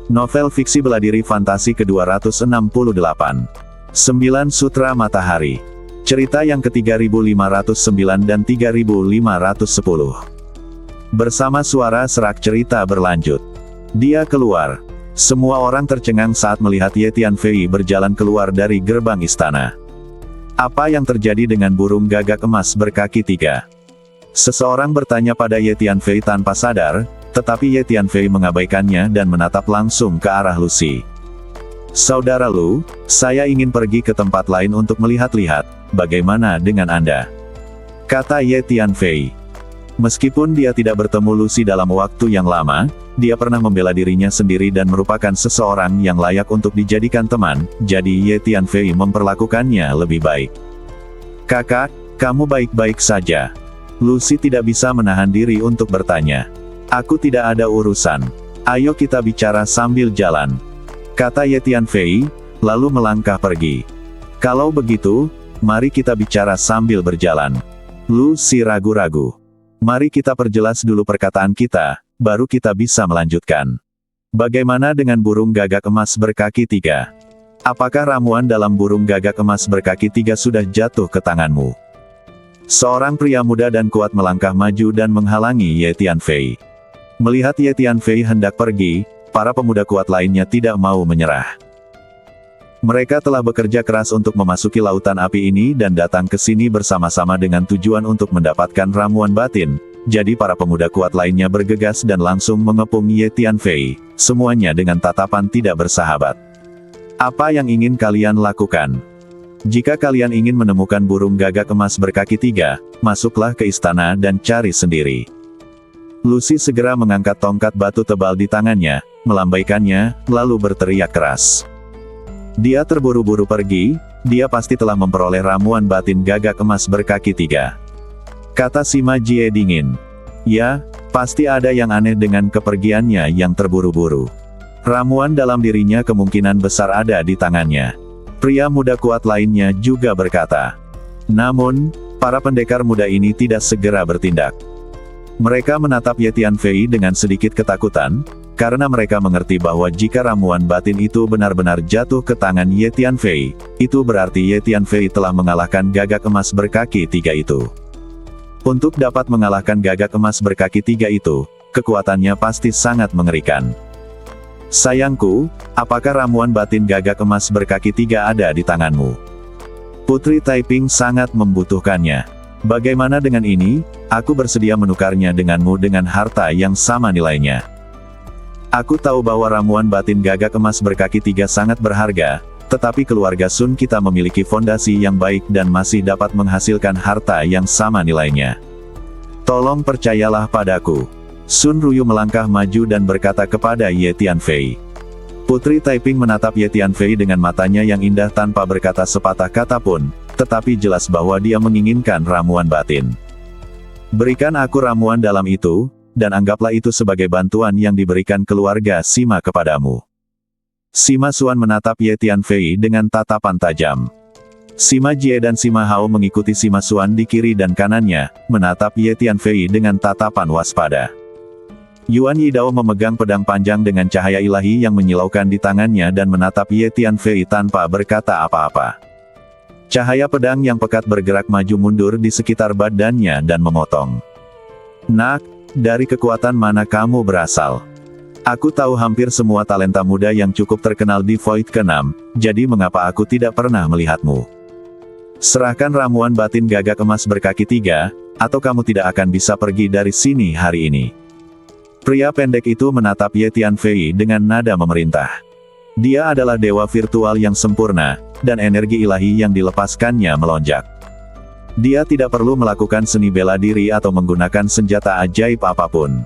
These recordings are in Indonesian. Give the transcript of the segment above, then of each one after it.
Novel fiksi bela diri fantasi ke-268. 9 Sutra Matahari. Cerita yang ke-3509 dan 3510. Bersama suara serak cerita berlanjut. Dia keluar. Semua orang tercengang saat melihat Ye Tianfei berjalan keluar dari gerbang istana. Apa yang terjadi dengan burung gagak emas berkaki 3? Seseorang bertanya pada Ye Tianfei tanpa sadar, tetapi Ye Tianfei mengabaikannya dan menatap langsung ke arah Lucy. Saudara Lu, saya ingin pergi ke tempat lain untuk melihat-lihat, bagaimana dengan Anda? Kata Ye Tianfei. Meskipun dia tidak bertemu Lucy dalam waktu yang lama, dia pernah membela dirinya sendiri dan merupakan seseorang yang layak untuk dijadikan teman, jadi Ye Tianfei memperlakukannya lebih baik. Kakak, kamu baik-baik saja. Lucy tidak bisa menahan diri untuk bertanya. Aku tidak ada urusan. Ayo kita bicara sambil jalan. Kata Ye Tianfei, lalu melangkah pergi. Kalau begitu, mari kita bicara sambil berjalan. Lucy ragu-ragu. Mari kita perjelas dulu perkataan kita, baru kita bisa melanjutkan. Bagaimana dengan burung gagak emas berkaki 3? Apakah ramuan dalam burung gagak emas berkaki 3 sudah jatuh ke tanganmu? Seorang pria muda dan kuat melangkah maju dan menghalangi Ye Tianfei. Melihat Ye Tianfei hendak pergi, para pemuda kuat lainnya tidak mau menyerah. Mereka telah bekerja keras untuk memasuki lautan api ini dan datang ke sini bersama-sama dengan tujuan untuk mendapatkan ramuan batin. Jadi para pemuda kuat lainnya bergegas dan langsung mengepung Ye Tianfei, semuanya dengan tatapan tidak bersahabat. Apa yang ingin kalian lakukan? Jika kalian ingin menemukan burung gagak emas berkaki 3, masuklah ke istana dan cari sendiri. Lucy segera mengangkat tongkat batu tebal di tangannya, melambaikannya, lalu berteriak keras. Dia terburu-buru pergi, dia pasti telah memperoleh ramuan batin gagak emas berkaki 3. Kata Sima Jie dingin. Ya, pasti ada yang aneh dengan kepergiannya yang terburu-buru. Ramuan dalam dirinya kemungkinan besar ada di tangannya. Pria muda kuat lainnya juga berkata. Namun, para pendekar muda ini tidak segera bertindak. Mereka menatap Ye Tianfei dengan sedikit ketakutan, karena mereka mengerti bahwa jika ramuan batin itu benar-benar jatuh ke tangan Ye Tianfei, itu berarti Ye Tianfei telah mengalahkan gagak emas berkaki 3 itu. Untuk dapat mengalahkan gagak emas berkaki 3 itu, kekuatannya pasti sangat mengerikan. Sayangku, apakah ramuan batin gagak emas berkaki 3 ada di tanganmu? Putri Taiping sangat membutuhkannya. Bagaimana dengan ini? Aku bersedia menukarnya denganmu dengan harta yang sama nilainya. Aku tahu bahwa ramuan batin gagak emas berkaki 3 sangat berharga, tetapi keluarga Sun kita memiliki fondasi yang baik dan masih dapat menghasilkan harta yang sama nilainya. Tolong percayalah padaku. Sun Ruyu melangkah maju dan berkata kepada Ye Tianfei. Putri Taiping menatap Ye Tianfei dengan matanya yang indah tanpa berkata sepatah kata pun, tetapi jelas bahwa dia menginginkan ramuan batin. Berikan aku ramuan dalam itu, dan anggaplah itu sebagai bantuan yang diberikan keluarga Sima kepadamu. Sima Xuan menatap Ye Tianfei dengan tatapan tajam. Sima Jie dan Sima Hao mengikuti Sima Xuan di kiri dan kanannya, menatap Ye Tianfei dengan tatapan waspada. Yuan Yidao memegang pedang panjang dengan cahaya ilahi yang menyilaukan di tangannya dan menatap Ye Tianfei tanpa berkata apa-apa. Cahaya pedang yang pekat bergerak maju mundur di sekitar badannya dan memotong. Nak, dari kekuatan mana kamu berasal? Aku tahu hampir semua talenta muda yang cukup terkenal di Void ke-6, jadi mengapa aku tidak pernah melihatmu? Serahkan ramuan batin gagak emas berkaki 3, atau kamu tidak akan bisa pergi dari sini hari ini. Pria pendek itu menatap Ye Tianfei dengan nada memerintah. Dia adalah dewa virtual yang sempurna, dan energi ilahi yang dilepaskannya melonjak. Dia tidak perlu melakukan seni bela diri atau menggunakan senjata ajaib apapun.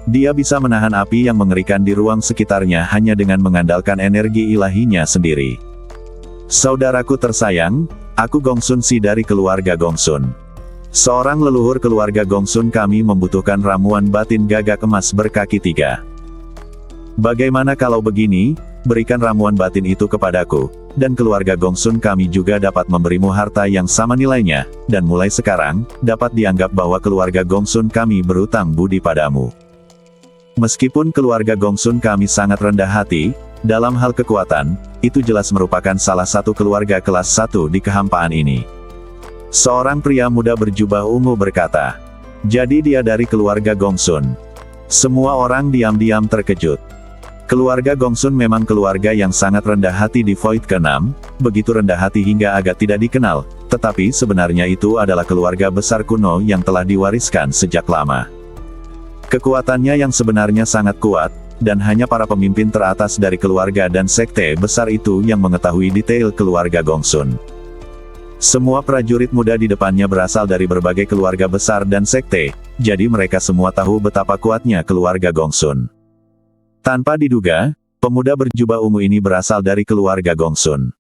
Dia bisa menahan api yang mengerikan di ruang sekitarnya hanya dengan mengandalkan energi ilahinya sendiri. Saudaraku tersayang, aku Gongsun Si dari keluarga Gongsun. Seorang leluhur keluarga Gongsun kami membutuhkan ramuan batin gagak emas berkaki 3. Bagaimana kalau begini, berikan ramuan batin itu kepadaku, dan keluarga Gongsun kami juga dapat memberimu harta yang sama nilainya, dan mulai sekarang, dapat dianggap bahwa keluarga Gongsun kami berutang budi padamu. Meskipun keluarga Gongsun kami sangat rendah hati, dalam hal kekuatan, itu jelas merupakan salah satu keluarga kelas 1 di kehampaan ini. Seorang pria muda berjubah ungu berkata, jadi dia dari keluarga Gongsun. Semua orang diam-diam terkejut. Keluarga Gongsun memang keluarga yang sangat rendah hati di Void ke-6, begitu rendah hati hingga agak tidak dikenal, tetapi sebenarnya itu adalah keluarga besar kuno yang telah diwariskan sejak lama. Kekuatannya yang sebenarnya sangat kuat, dan hanya para pemimpin teratas dari keluarga dan sekte besar itu yang mengetahui detail keluarga Gongsun. Semua prajurit muda di depannya berasal dari berbagai keluarga besar dan sekte, jadi mereka semua tahu betapa kuatnya keluarga Gongsun. Tanpa diduga, pemuda berjubah ungu ini berasal dari keluarga Gongsun.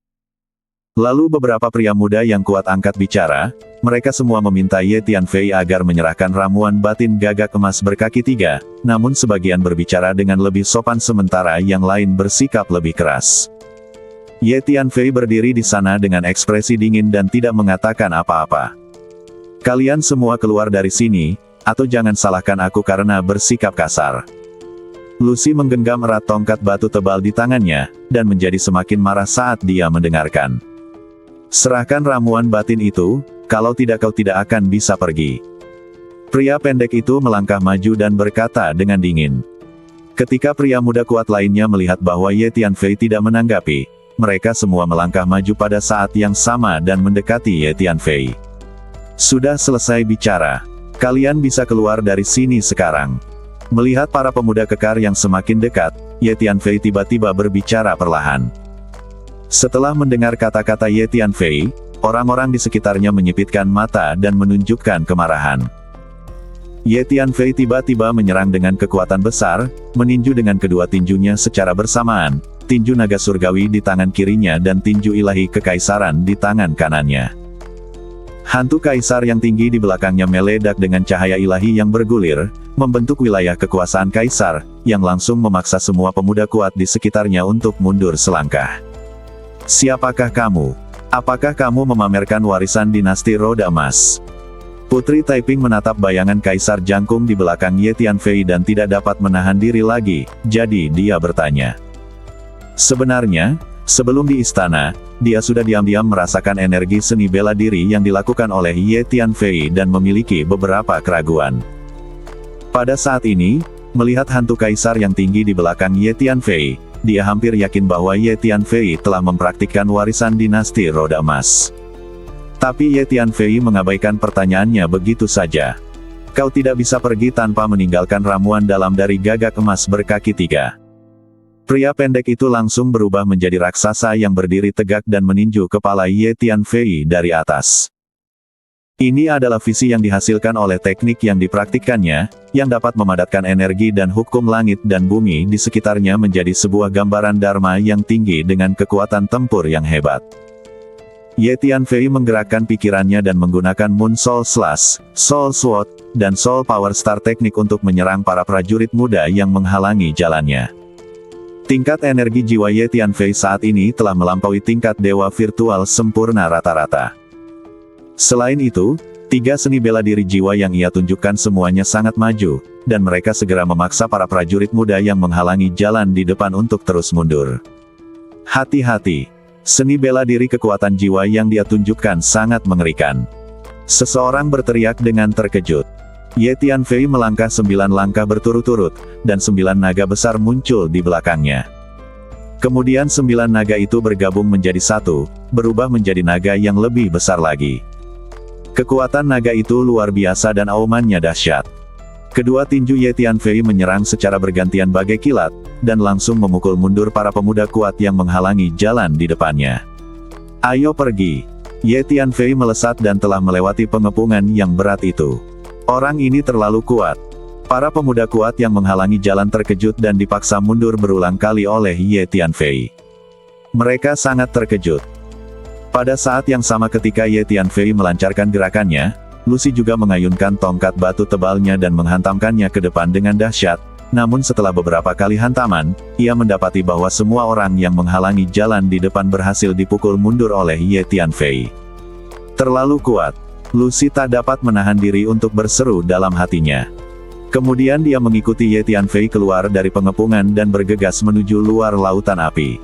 Lalu beberapa pria muda yang kuat angkat bicara, mereka semua meminta Ye Tianfei agar menyerahkan ramuan batin gagak emas berkaki 3, namun sebagian berbicara dengan lebih sopan sementara yang lain bersikap lebih keras. Ye Tianfei berdiri di sana dengan ekspresi dingin dan tidak mengatakan apa-apa. Kalian semua keluar dari sini, atau jangan salahkan aku karena bersikap kasar. Lucy menggenggam erat tongkat batu tebal di tangannya, dan menjadi semakin marah saat dia mendengarkan. Serahkan ramuan batin itu, kalau tidak kau tidak akan bisa pergi. Pria pendek itu melangkah maju dan berkata dengan dingin. Ketika pria muda kuat lainnya melihat bahwa Ye Tianfei tidak menanggapi, mereka semua melangkah maju pada saat yang sama dan mendekati Ye Tianfei. Sudah selesai bicara. Kalian bisa keluar dari sini sekarang. Melihat para pemuda kekar yang semakin dekat, Ye Tianfei tiba-tiba berbicara perlahan. Setelah mendengar kata-kata Ye Tianfei, orang-orang di sekitarnya menyipitkan mata dan menunjukkan kemarahan. Ye Tianfei tiba-tiba menyerang dengan kekuatan besar, meninju dengan kedua tinjunya secara bersamaan, tinju naga surgawi di tangan kirinya dan tinju ilahi kekaisaran di tangan kanannya. Hantu kaisar yang tinggi di belakangnya meledak dengan cahaya ilahi yang bergulir, membentuk wilayah kekuasaan kaisar, yang langsung memaksa semua pemuda kuat di sekitarnya untuk mundur selangkah. Siapakah kamu? Apakah kamu memamerkan warisan dinasti roda emas? Putri Taiping menatap bayangan Kaisar Jangkung di belakang Ye Tianfei dan tidak dapat menahan diri lagi, jadi dia bertanya. Sebenarnya, sebelum di istana, dia sudah diam-diam merasakan energi seni bela diri yang dilakukan oleh Ye Tianfei dan memiliki beberapa keraguan. Pada saat ini, melihat hantu kaisar yang tinggi di belakang Ye Tianfei, dia hampir yakin bahwa Ye Tianfei telah mempraktikkan warisan dinasti roda emas. Tapi Ye Tianfei mengabaikan pertanyaannya begitu saja. Kau tidak bisa pergi tanpa meninggalkan ramuan dalam dari gagak emas berkaki 3. Pria pendek itu langsung berubah menjadi raksasa yang berdiri tegak dan meninju kepala Ye Tianfei dari atas. Ini adalah visi yang dihasilkan oleh teknik yang dipraktikkannya, yang dapat memadatkan energi dan hukum langit dan bumi di sekitarnya menjadi sebuah gambaran dharma yang tinggi dengan kekuatan tempur yang hebat. Ye Tianfei menggerakkan pikirannya dan menggunakan Moon Soul Slash, Soul Sword, dan Soul Power Star teknik untuk menyerang para prajurit muda yang menghalangi jalannya. Tingkat energi jiwa Ye Tianfei saat ini telah melampaui tingkat dewa virtual sempurna rata-rata. Selain itu, 3 seni bela diri jiwa yang ia tunjukkan semuanya sangat maju, dan mereka segera memaksa para prajurit muda yang menghalangi jalan di depan untuk terus mundur. Hati-hati! Seni bela diri kekuatan jiwa yang dia tunjukkan sangat mengerikan. Seseorang berteriak dengan terkejut. Ye Tianfei melangkah 9 langkah berturut-turut, dan 9 naga besar muncul di belakangnya. Kemudian 9 naga itu bergabung menjadi satu, berubah menjadi naga yang lebih besar lagi. Kekuatan naga itu luar biasa dan aumannya dahsyat. Kedua tinju Ye Tianfei menyerang secara bergantian bagai kilat, dan langsung memukul mundur para pemuda kuat yang menghalangi jalan di depannya. Ayo pergi! Ye Tianfei melesat dan telah melewati pengepungan yang berat itu. Orang ini terlalu kuat. Para pemuda kuat yang menghalangi jalan terkejut dan dipaksa mundur berulang kali oleh Ye Tianfei. Mereka sangat terkejut. Pada saat yang sama ketika Ye Tianfei melancarkan gerakannya, Lucy juga mengayunkan tongkat batu tebalnya dan menghantamkannya ke depan dengan dahsyat, namun setelah beberapa kali hantaman, ia mendapati bahwa semua orang yang menghalangi jalan di depan berhasil dipukul mundur oleh Ye Tianfei. Terlalu kuat. Lucy tak dapat menahan diri untuk berseru dalam hatinya. Kemudian dia mengikuti Ye Tianfei keluar dari pengepungan dan bergegas menuju luar lautan api.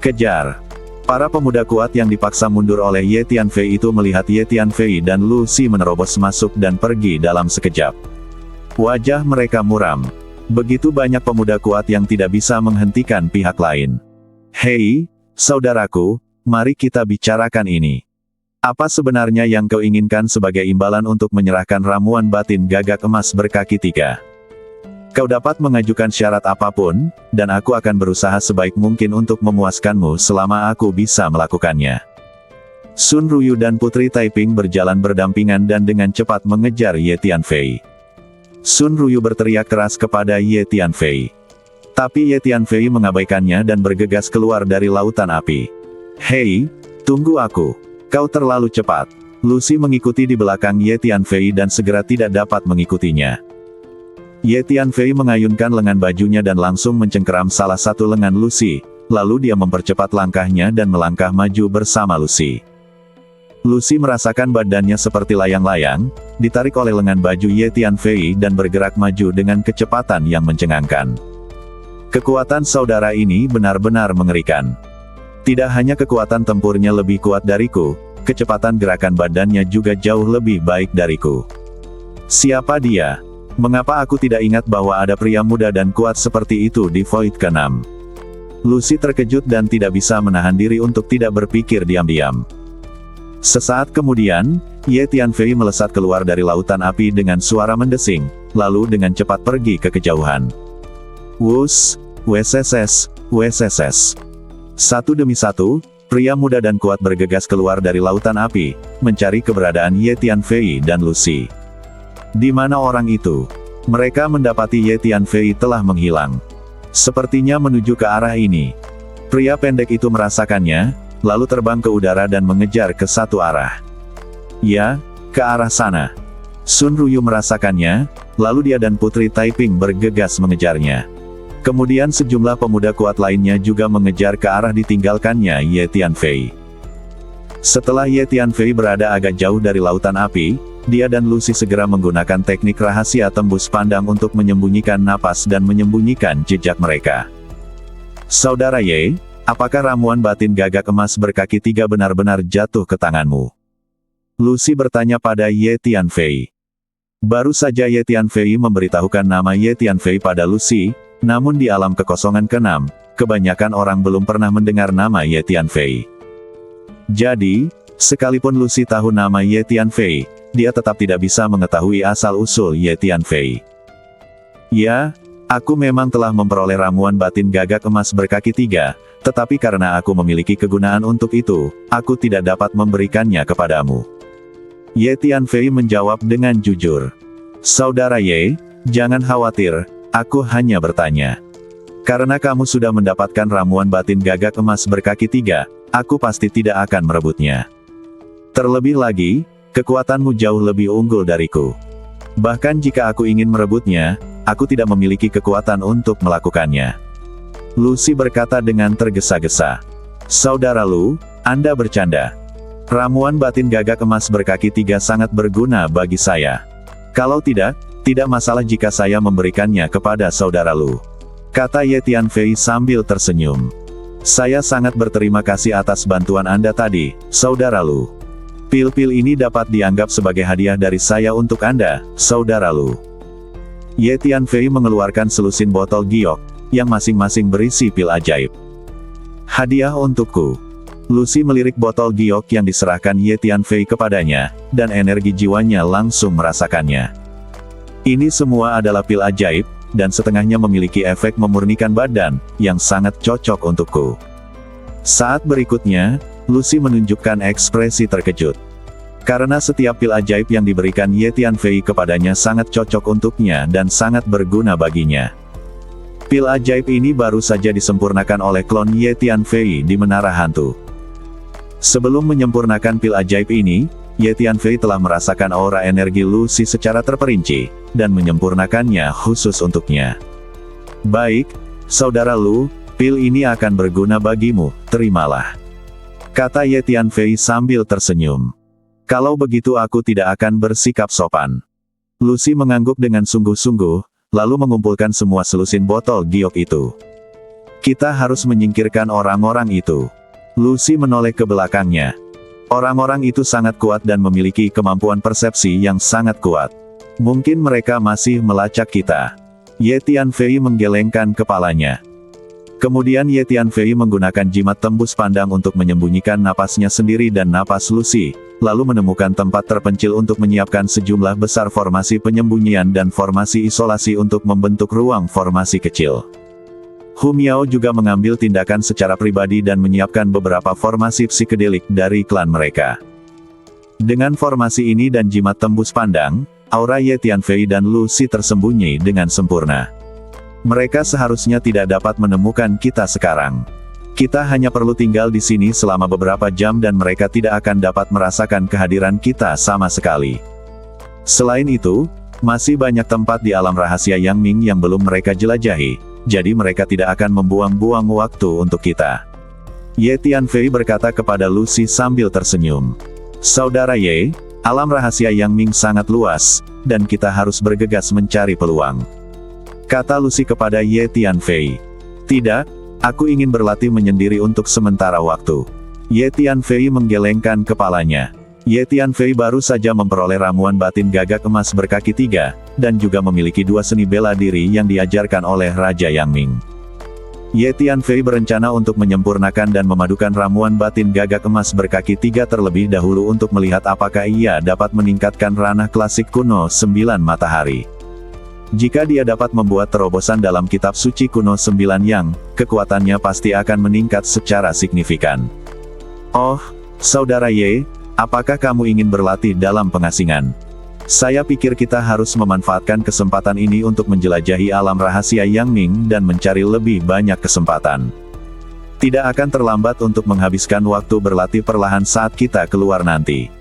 Kejar! Para pemuda kuat yang dipaksa mundur oleh Ye Tianfei itu melihat Ye Tianfei dan Lu Si menerobos masuk dan pergi dalam sekejap. Wajah mereka muram. Begitu banyak pemuda kuat yang tidak bisa menghentikan pihak lain. Hei, saudaraku, mari kita bicarakan ini. Apa sebenarnya yang kau inginkan sebagai imbalan untuk menyerahkan ramuan batin gagak emas berkaki 3? Kau dapat mengajukan syarat apapun, dan aku akan berusaha sebaik mungkin untuk memuaskanmu selama aku bisa melakukannya. Sun Ruyu dan Putri Taiping berjalan berdampingan dan dengan cepat mengejar Ye Tianfei. Sun Ruyu berteriak keras kepada Ye Tianfei. Tapi Ye Tianfei mengabaikannya dan bergegas keluar dari lautan api. Hei, tunggu aku. Kau terlalu cepat. Lu Si mengikuti di belakang Ye Tianfei dan segera tidak dapat mengikutinya. Ye Tianfei mengayunkan lengan bajunya dan langsung mencengkeram salah satu lengan Lu Si, lalu dia mempercepat langkahnya dan melangkah maju bersama Lu Si. Lu Si merasakan badannya seperti layang-layang, ditarik oleh lengan baju Ye Tianfei dan bergerak maju dengan kecepatan yang mencengangkan. Kekuatan saudara ini benar-benar mengerikan. Tidak hanya kekuatan tempurnya lebih kuat dariku, kecepatan gerakan badannya juga jauh lebih baik dariku. Siapa dia? Mengapa aku tidak ingat bahwa ada pria muda dan kuat seperti itu di Void ke-6? Lu Si terkejut dan tidak bisa menahan diri untuk tidak berpikir diam-diam. Sesaat kemudian, Ye Tianfei melesat keluar dari lautan api dengan suara mendesing, lalu dengan cepat pergi ke kejauhan. Wus, WSSS, WSSS. Satu demi satu, pria muda dan kuat bergegas keluar dari lautan api, mencari keberadaan Ye Tianfei dan Lu Si. Di mana orang itu? Mereka mendapati Ye Tianfei telah menghilang. Sepertinya menuju ke arah ini. Pria pendek itu merasakannya, lalu terbang ke udara dan mengejar ke satu arah. Ya, ke arah sana. Sun Ruyu merasakannya, lalu dia dan Putri Taiping bergegas mengejarnya. Kemudian sejumlah pemuda kuat lainnya juga mengejar ke arah ditinggalkannya Ye Tianfei. Setelah Ye Tianfei berada agak jauh dari lautan api, dia dan Lu Si segera menggunakan teknik rahasia tembus pandang untuk menyembunyikan napas dan menyembunyikan jejak mereka. Saudara Ye, apakah ramuan batin gagak emas berkaki 3 benar-benar jatuh ke tanganmu? Lu Si bertanya pada Ye Tianfei. Baru saja Ye Tianfei memberitahukan nama Ye Tianfei pada Lu Si, namun di alam kekosongan ke-6, kebanyakan orang belum pernah mendengar nama Ye Tianfei. Jadi, sekalipun Lu Si tahu nama Ye Tianfei, dia tetap tidak bisa mengetahui asal-usul Ye Tianfei. Ya, aku memang telah memperoleh ramuan batin gagak emas berkaki 3, tetapi karena aku memiliki kegunaan untuk itu, aku tidak dapat memberikannya kepadamu. Ye Tianfei menjawab dengan jujur. Saudara Ye, jangan khawatir. Aku hanya bertanya. Karena kamu sudah mendapatkan ramuan batin gagak emas berkaki 3, aku pasti tidak akan merebutnya. Terlebih lagi, kekuatanmu jauh lebih unggul dariku. Bahkan jika aku ingin merebutnya, aku tidak memiliki kekuatan untuk melakukannya. Lu Si berkata dengan tergesa-gesa. Saudara Lu, Anda bercanda. Ramuan batin gagak emas berkaki 3 sangat berguna bagi saya. Kalau tidak masalah jika saya memberikannya kepada saudara Lu. Kata Ye Tianfei sambil tersenyum. Saya sangat berterima kasih atas bantuan Anda tadi, saudara Lu. Pil-pil ini dapat dianggap sebagai hadiah dari saya untuk Anda, saudara Lu. Ye Tianfei mengeluarkan selusin botol giok, yang masing-masing berisi pil ajaib. Hadiah untukku. Lu Si melirik botol giok yang diserahkan Ye Tianfei kepadanya, dan energi jiwanya langsung merasakannya. Ini semua adalah pil ajaib, dan setengahnya memiliki efek memurnikan badan, yang sangat cocok untukku. Saat berikutnya, Lu Si menunjukkan ekspresi terkejut. Karena setiap pil ajaib yang diberikan Ye Tianfei kepadanya sangat cocok untuknya dan sangat berguna baginya. Pil ajaib ini baru saja disempurnakan oleh klon Ye Tianfei di Menara Hantu. Sebelum menyempurnakan pil ajaib ini, Ye Tianfei telah merasakan aura energi Lu Si secara terperinci, dan menyempurnakannya khusus untuknya. Baik, saudara Lu, pil ini akan berguna bagimu, terimalah. Kata Ye Tianfei sambil tersenyum. Kalau begitu aku tidak akan bersikap sopan. Lucy mengangguk dengan sungguh-sungguh, lalu mengumpulkan semua selusin botol giok itu. Kita harus menyingkirkan orang-orang itu. Lucy menoleh ke belakangnya. Orang-orang itu sangat kuat dan memiliki kemampuan persepsi yang sangat kuat. Mungkin mereka masih melacak kita. Ye Tianfei menggelengkan kepalanya. Kemudian Ye Tianfei menggunakan jimat tembus pandang untuk menyembunyikan napasnya sendiri dan napas Lucy, lalu menemukan tempat terpencil untuk menyiapkan sejumlah besar formasi penyembunyian dan formasi isolasi untuk membentuk ruang formasi kecil. Hu Miao juga mengambil tindakan secara pribadi dan menyiapkan beberapa formasi psikedelik dari klan mereka. Dengan formasi ini dan jimat tembus pandang, aura Ye Tianfei dan Lucy tersembunyi dengan sempurna. Mereka seharusnya tidak dapat menemukan kita sekarang. Kita hanya perlu tinggal di sini selama beberapa jam dan mereka tidak akan dapat merasakan kehadiran kita sama sekali. Selain itu, masih banyak tempat di alam rahasia Yang Ming yang belum mereka jelajahi, jadi mereka tidak akan membuang-buang waktu untuk kita. Ye Tianfei berkata kepada Lucy sambil tersenyum. Saudara Ye, alam rahasia Yang Ming sangat luas, dan kita harus bergegas mencari peluang. Kata Lucy kepada Ye Tianfei. Tidak, aku ingin berlatih menyendiri untuk sementara waktu. Ye Tianfei menggelengkan kepalanya. Ye Tianfei baru saja memperoleh ramuan batin gagak emas berkaki 3, dan juga memiliki 2 seni bela diri yang diajarkan oleh Raja Yang Ming. Ye Tianfei berencana untuk menyempurnakan dan memadukan ramuan batin gagak emas berkaki 3 terlebih dahulu untuk melihat apakah ia dapat meningkatkan ranah klasik kuno 9 matahari. Jika dia dapat membuat terobosan dalam kitab suci kuno 9 yang, kekuatannya pasti akan meningkat secara signifikan. Oh, Saudara Ye, apakah kamu ingin berlatih dalam pengasingan? Saya pikir kita harus memanfaatkan kesempatan ini untuk menjelajahi alam rahasia Yang Ming dan mencari lebih banyak kesempatan. Tidak akan terlambat untuk menghabiskan waktu berlatih perlahan saat kita keluar nanti.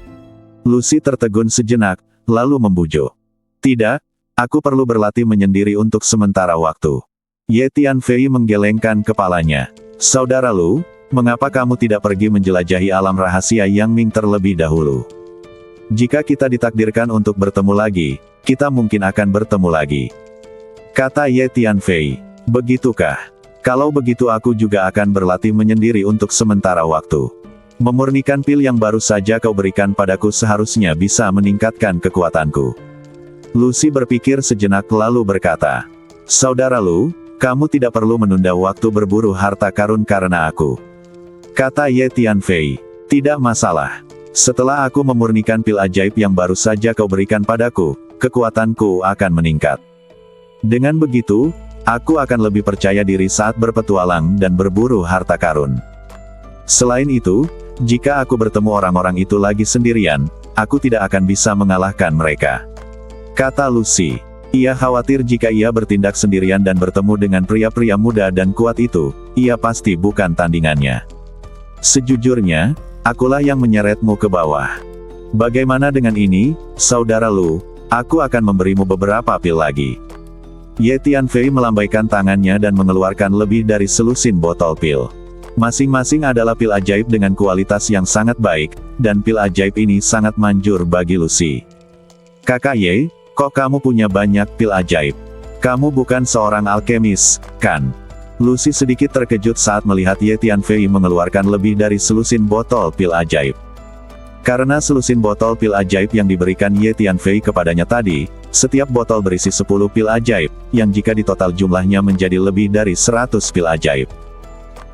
Lucy tertegun sejenak, lalu membujuk. Tidak, aku perlu berlatih menyendiri untuk sementara waktu. Ye Tianfei menggelengkan kepalanya. Saudara Lu, mengapa kamu tidak pergi menjelajahi alam rahasia Yang Ming terlebih dahulu? Jika kita ditakdirkan untuk bertemu lagi, kita mungkin akan bertemu lagi. Kata Ye Tianfei. Begitukah? Kalau begitu aku juga akan berlatih menyendiri untuk sementara waktu. Memurnikan pil yang baru saja kau berikan padaku seharusnya bisa meningkatkan kekuatanku. Lucy berpikir sejenak lalu berkata. Saudara Lu, kamu tidak perlu menunda waktu berburu harta karun karena aku. Kata Ye Tianfei. Tidak masalah. Setelah aku memurnikan pil ajaib yang baru saja kau berikan padaku, kekuatanku akan meningkat. Dengan begitu, aku akan lebih percaya diri saat berpetualang dan berburu harta karun. Selain itu, jika aku bertemu orang-orang itu lagi sendirian, aku tidak akan bisa mengalahkan mereka. Kata Lucy. Ia khawatir jika ia bertindak sendirian dan bertemu dengan pria-pria muda dan kuat itu, ia pasti bukan tandingannya. Sejujurnya, akulah yang menyeretmu ke bawah. Bagaimana dengan ini, Saudara Lu? Aku akan memberimu beberapa pil lagi. Ye Tianfei melambaikan tangannya dan mengeluarkan lebih dari selusin botol pil. Masing-masing adalah pil ajaib dengan kualitas yang sangat baik, dan pil ajaib ini sangat manjur bagi Lucy. Kakak Ye, kok kamu punya banyak pil ajaib? Kamu bukan seorang alkemis, kan? Lucy sedikit terkejut saat melihat Ye Tianfei mengeluarkan lebih dari selusin botol pil ajaib. Karena selusin botol pil ajaib yang diberikan Ye Tianfei kepadanya tadi, setiap botol berisi 10 pil ajaib, yang jika ditotal jumlahnya menjadi lebih dari 100 pil ajaib.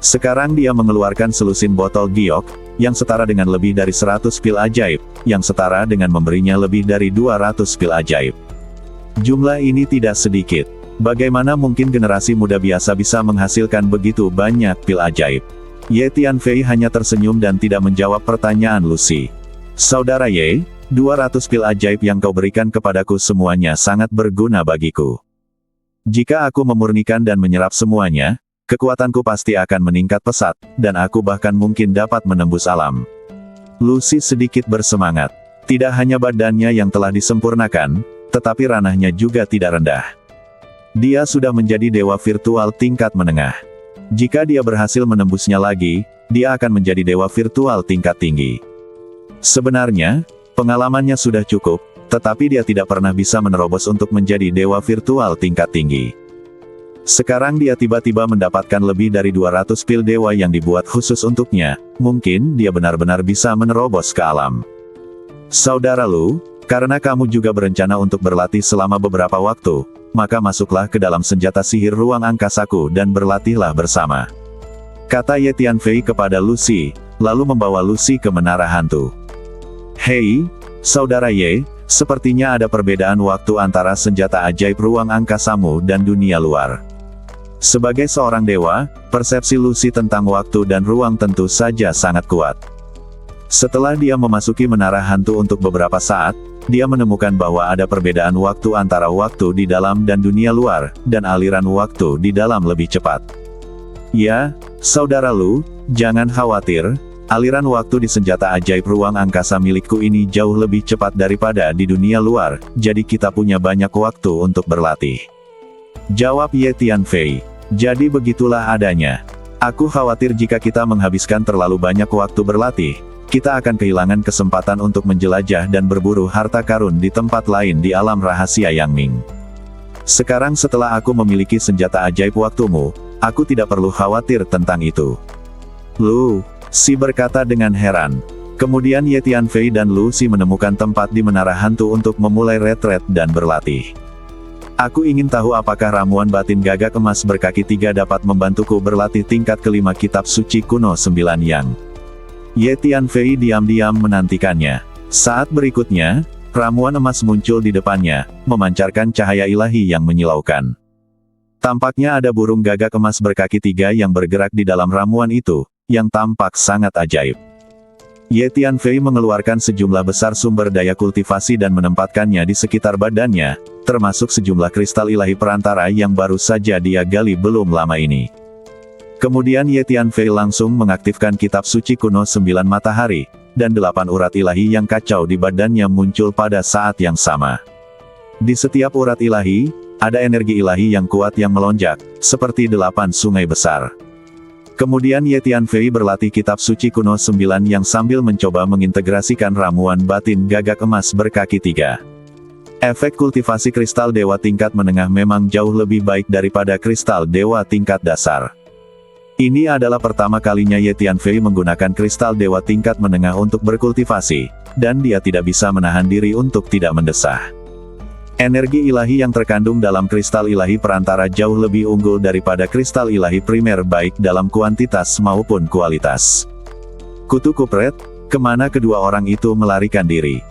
Sekarang dia mengeluarkan selusin botol giok, yang setara dengan lebih dari 100 pil ajaib, yang setara dengan memberinya lebih dari 200 pil ajaib. Jumlah ini tidak sedikit. Bagaimana mungkin generasi muda biasa bisa menghasilkan begitu banyak pil ajaib? Ye Tianfei hanya tersenyum dan tidak menjawab pertanyaan Lucy. Saudara Ye, 200 pil ajaib yang kau berikan kepadaku semuanya sangat berguna bagiku. Jika aku memurnikan dan menyerap semuanya, kekuatanku pasti akan meningkat pesat, dan aku bahkan mungkin dapat menembus alam. Lucy sedikit bersemangat. Tidak hanya badannya yang telah disempurnakan, tetapi ranahnya juga tidak rendah. Dia sudah menjadi dewa virtual tingkat menengah. Jika dia berhasil menembusnya lagi, dia akan menjadi dewa virtual tingkat tinggi. Sebenarnya, pengalamannya sudah cukup, tetapi dia tidak pernah bisa menerobos untuk menjadi dewa virtual tingkat tinggi. Sekarang dia tiba-tiba mendapatkan lebih dari 200 pil dewa yang dibuat khusus untuknya, mungkin dia benar-benar bisa menerobos ke alam. Saudara Lu, karena kamu juga berencana untuk berlatih selama beberapa waktu, maka masuklah ke dalam senjata sihir ruang angkasaku dan berlatihlah bersama. Kata Ye Tianfei kepada Lucy, lalu membawa Lucy ke menara hantu. Hei, Saudara Ye, sepertinya ada perbedaan waktu antara senjata ajaib ruang angkasamu dan dunia luar. Sebagai seorang dewa, persepsi Lucy tentang waktu dan ruang tentu saja sangat kuat. Setelah dia memasuki menara hantu untuk beberapa saat, dia menemukan bahwa ada perbedaan waktu antara waktu di dalam dan dunia luar, dan aliran waktu di dalam lebih cepat. Ya, Saudara Lu, jangan khawatir. Aliran waktu di senjata ajaib ruang angkasa milikku ini jauh lebih cepat daripada di dunia luar, jadi kita punya banyak waktu untuk berlatih. Jawab Ye Tianfei. Jadi begitulah adanya. Aku khawatir jika kita menghabiskan terlalu banyak waktu berlatih, kita akan kehilangan kesempatan untuk menjelajah dan berburu harta karun di tempat lain di alam rahasia Yang Ming. Sekarang setelah aku memiliki senjata ajaib waktumu, aku tidak perlu khawatir tentang itu. Lu, Si berkata dengan heran. Kemudian Ye Tianfei dan Lucy menemukan tempat di menara hantu untuk memulai retret dan berlatih. Aku ingin tahu apakah ramuan batin gagak emas berkaki 3 dapat membantuku berlatih tingkat kelima kitab suci kuno 9 yang. Ye Tianfei diam-diam menantikannya. Saat berikutnya, ramuan emas muncul di depannya, memancarkan cahaya ilahi yang menyilaukan. Tampaknya ada burung gagak emas berkaki 3 yang bergerak di dalam ramuan itu, yang tampak sangat ajaib. Ye Tianfei mengeluarkan sejumlah besar sumber daya kultivasi dan menempatkannya di sekitar badannya, termasuk sejumlah kristal ilahi perantara yang baru saja dia gali belum lama ini. Kemudian Ye Tianfei langsung mengaktifkan kitab suci kuno 9 matahari, dan 8 urat ilahi yang kacau di badannya muncul pada saat yang sama. Di setiap urat ilahi, ada energi ilahi yang kuat yang melonjak, seperti 8 sungai besar. Kemudian Ye Tianfei berlatih kitab suci kuno 9 yang sambil mencoba mengintegrasikan ramuan batin gagak emas berkaki 3. Efek kultivasi kristal dewa tingkat menengah memang jauh lebih baik daripada kristal dewa tingkat dasar. Ini adalah pertama kalinya Ye Tianfei menggunakan kristal dewa tingkat menengah untuk berkultivasi, dan dia tidak bisa menahan diri untuk tidak mendesah. Energi ilahi yang terkandung dalam kristal ilahi perantara jauh lebih unggul daripada kristal ilahi primer baik dalam kuantitas maupun kualitas. Kutu kupret, kemana kedua orang itu melarikan diri?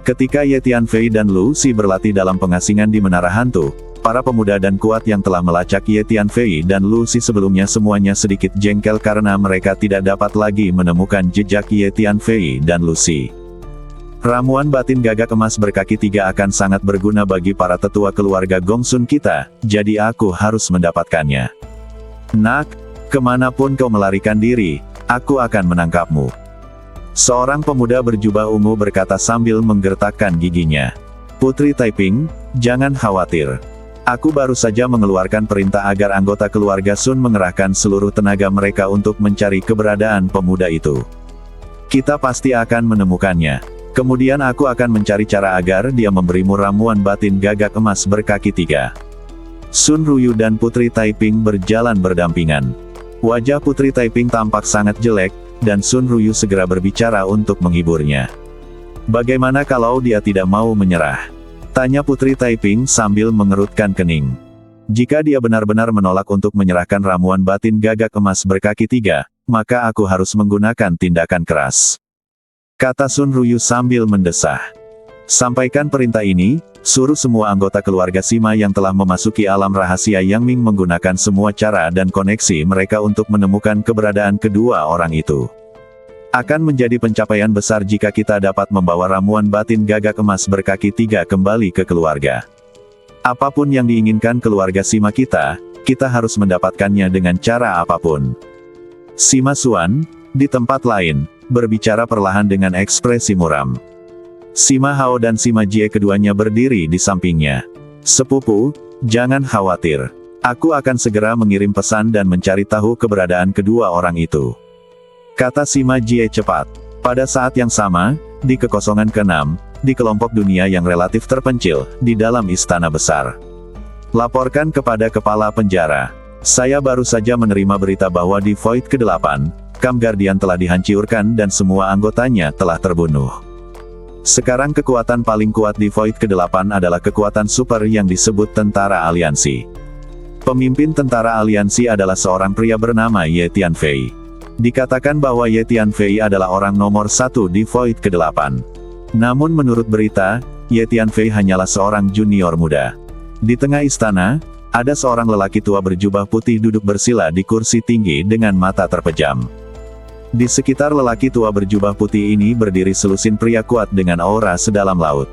Ketika Ye Tianfei dan Lucy berlatih dalam pengasingan di menara hantu, para pemuda dan kuat yang telah melacak Ye Tianfei dan Lucy sebelumnya semuanya sedikit jengkel karena mereka tidak dapat lagi menemukan jejak Ye Tianfei dan Lucy. Ramuan batin gagak emas berkaki 3 akan sangat berguna bagi para tetua keluarga Gongsun kita, jadi aku harus mendapatkannya. Nak, kemanapun kau melarikan diri, aku akan menangkapmu. Seorang pemuda berjubah ungu berkata sambil menggertakkan giginya. Putri Taiping, jangan khawatir. Aku baru saja mengeluarkan perintah agar anggota keluarga Sun mengerahkan seluruh tenaga mereka untuk mencari keberadaan pemuda itu. Kita pasti akan menemukannya. Kemudian aku akan mencari cara agar dia memberimu ramuan batin gagak emas berkaki 3. Sun Ruyu dan Putri Taiping berjalan berdampingan. Wajah Putri Taiping tampak sangat jelek, dan Sun Ruyu segera berbicara untuk menghiburnya. Bagaimana kalau dia tidak mau menyerah? Tanya Putri Taiping sambil mengerutkan kening. Jika dia benar-benar menolak untuk menyerahkan ramuan batin gagak emas berkaki 3, maka aku harus menggunakan tindakan keras. Kata Sun Ruyu sambil mendesah. Sampaikan perintah ini, suruh semua anggota keluarga Sima yang telah memasuki alam rahasia Yang Ming menggunakan semua cara dan koneksi mereka untuk menemukan keberadaan kedua orang itu. Akan menjadi pencapaian besar jika kita dapat membawa ramuan batin gagak emas berkaki 3 kembali ke keluarga. Apapun yang diinginkan keluarga Sima kita harus mendapatkannya dengan cara apapun. Sima Xuan, di tempat lain, berbicara perlahan dengan ekspresi muram. Sima Hao dan Sima Jie keduanya berdiri di sampingnya. Sepupu, jangan khawatir. Aku akan segera mengirim pesan dan mencari tahu keberadaan kedua orang itu. Kata Sima Jie cepat. Pada saat yang sama, di kekosongan ke-6, di kelompok dunia yang relatif terpencil, di dalam istana besar. Laporkan kepada kepala penjara. Saya baru saja menerima berita bahwa di Void ke-8, Camp Guardian telah dihancurkan dan semua anggotanya telah terbunuh. Sekarang kekuatan paling kuat di Void ke-8 adalah kekuatan super yang disebut Tentara Aliansi. Pemimpin Tentara Aliansi adalah seorang pria bernama Ye Tianfei. Dikatakan bahwa Ye Tianfei adalah orang nomor 1 di Void ke-8. Namun menurut berita, Ye Tianfei hanyalah seorang junior muda. Di tengah istana, ada seorang lelaki tua berjubah putih duduk bersila di kursi tinggi dengan mata terpejam. Di sekitar lelaki tua berjubah putih ini berdiri selusin pria kuat dengan aura sedalam laut.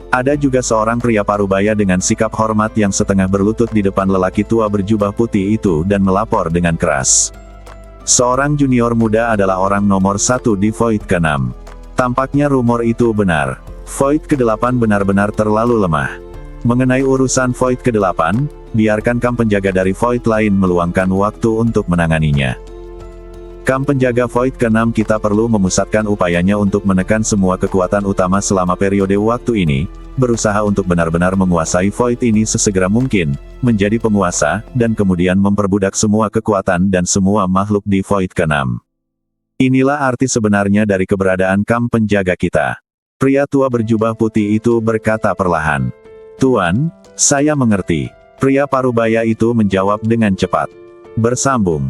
Ada juga seorang pria parubaya dengan sikap hormat yang setengah berlutut di depan lelaki tua berjubah putih itu dan melapor dengan keras. Seorang junior muda adalah orang nomor 1 di Void ke-6. Tampaknya rumor itu benar. Void ke-8 benar-benar terlalu lemah. Mengenai urusan Void ke-8, biarkan Camp penjaga dari Void lain meluangkan waktu untuk menanganinya. Camp penjaga Void ke-6 kita perlu memusatkan upayanya untuk menekan semua kekuatan utama selama periode waktu ini, berusaha untuk benar-benar menguasai Void ini sesegera mungkin, menjadi penguasa, dan kemudian memperbudak semua kekuatan dan semua makhluk di Void ke-6. Inilah arti sebenarnya dari keberadaan Camp penjaga kita. Pria tua berjubah putih itu berkata perlahan. Tuan, saya mengerti. Pria parubaya itu menjawab dengan cepat. Bersambung.